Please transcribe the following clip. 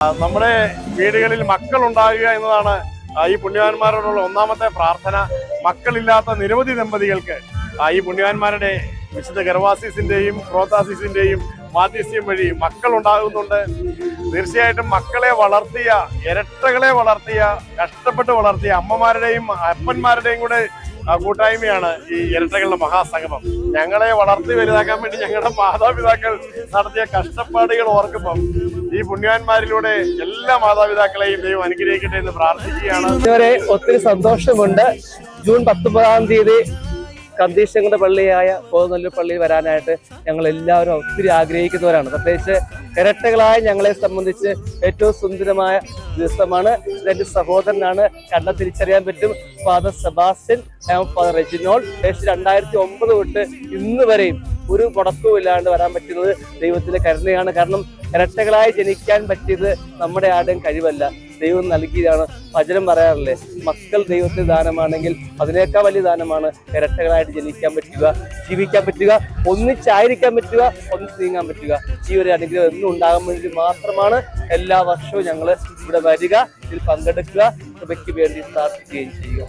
നമ്മുടെ വീടുകളിൽ മക്കൾ ഉണ്ടാകുക എന്നതാണ് ഈ പുണ്യവാന്മാരോടുള്ള ഒന്നാമത്തെ പ്രാർത്ഥന. മക്കളില്ലാത്ത നിരവധി ദമ്പതികൾക്ക് ഈ പുണ്യവാന്മാരുടെ വിശുദ്ധ ഗർവാസിസിന്റെയും പ്രോതാസിസിന്റെയും മാധ്യസ്ഥ്യം വഴി മക്കൾ ഉണ്ടാകുന്നുണ്ട്. തീർച്ചയായിട്ടും മക്കളെ വളർത്തിയ, ഇരട്ടകളെ വളർത്തിയ, കഷ്ടപ്പെട്ട് വളർത്തിയ അമ്മമാരുടെയും അപ്പന്മാരുടെയും കൂടെ കൂട്ടായ്മയാണ് ഈ ഇരട്ടകളുടെ മഹാസംഗമം. ഞങ്ങളെ വളർത്തി വലുതാക്കാൻ വേണ്ടി ഞങ്ങളുടെ മാതാപിതാക്കൾ നടത്തിയ കഷ്ടപ്പാടുകൾ ഓർക്കുമ്പം ഈ പുണ്യവാന്മാരിലൂടെ എല്ലാ മാതാപിതാക്കളെയും ദൈവം അനുഗ്രഹിക്കട്ടെ എന്ന് പ്രാർത്ഥിക്കുകയാണ്. ഇതുവരെ ഒത്തിരി സന്തോഷമുണ്ട്. ജൂൺ 19 കന്തീശങ്ങളുടെ പള്ളിയായ കോതനല്ലൂർ പള്ളിയിൽ വരാനായിട്ട് ഞങ്ങൾ എല്ലാവരും ഒത്തിരി ആഗ്രഹിക്കുന്നവരാണ്. പ്രത്യേകിച്ച് ഇരട്ടകളായ ഞങ്ങളെ സംബന്ധിച്ച് ഏറ്റവും സുന്ദരമായ ദിവസമാണ്. ഇതെന്റെ സഹോദരനാണ്, കണ്ട തിരിച്ചറിയാൻ പറ്റും. Father Sebastian, father Reginol. 2009 തൊട്ട് ഇന്ന് വരെയും ഒരു മുടക്കവും ഇല്ലാണ്ട് വരാൻ പറ്റുന്നത് ദൈവത്തിന്റെ കരുണയാണ്. കാരണം ഇരട്ടകളായി ജനിക്കാൻ പറ്റിയത് നമ്മുടെ ആരുടെയും കഴിവല്ല, ദൈവം നൽകിയതാണ്. വചനം പറയാറില്ലേ, മക്കൾ ദൈവത്തിന്റെ ദാനമാണെങ്കിൽ അതിനേക്കാൾ വലിയ ദാനമാണ് ഇരട്ടകളായിട്ട് ജനിക്കാൻ പറ്റുക, ജീവിക്കാൻ പറ്റുക, ഒന്നിച്ചായിരിക്കാൻ പറ്റുക, ഒന്നിച്ച് നീങ്ങാൻ പറ്റുക. ഈ ഒരു അനുഗ്രഹം എന്നും ഉണ്ടാകാൻ വേണ്ടി മാത്രമാണ് എല്ലാ വർഷവും ഞങ്ങൾ ഇവിടെ വരിക, ഇതിൽ പങ്കെടുക്കുക, സഭയ്ക്ക് വേണ്ടി പ്രാർത്ഥിക്കുകയും ചെയ്യുക.